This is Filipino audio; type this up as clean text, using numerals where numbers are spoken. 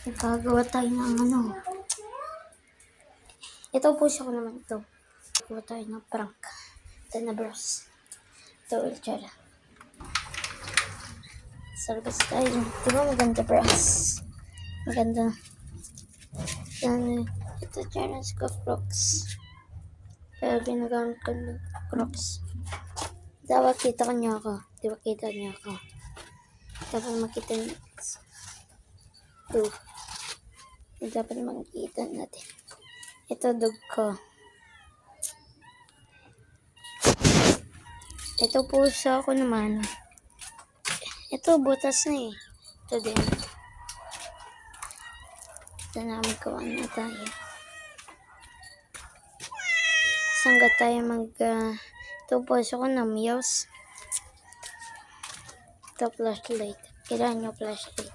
Nagkagawa tayo ng ano. Ito po siya ko naman ito. Nagkagawa tayo ng prank. Ito na bros. Ito ultra. Service tayo. Diba maganda bros? Maganda. Yan. Ito China's ko Crocs. Pero ginagamit ko ng Crocs. Dapat kita ka niya ako. Diba kita niya ako? Dapat makita niya. Ito. Dapat makita natin. Ito dog ko. Ito pusa ko naman. Ito butas na eh. Ito din. Ito na magawa na tayo. Sangga tayo ito pusa ko na meows. Ito flashlight. Kailangan nyo flashlight.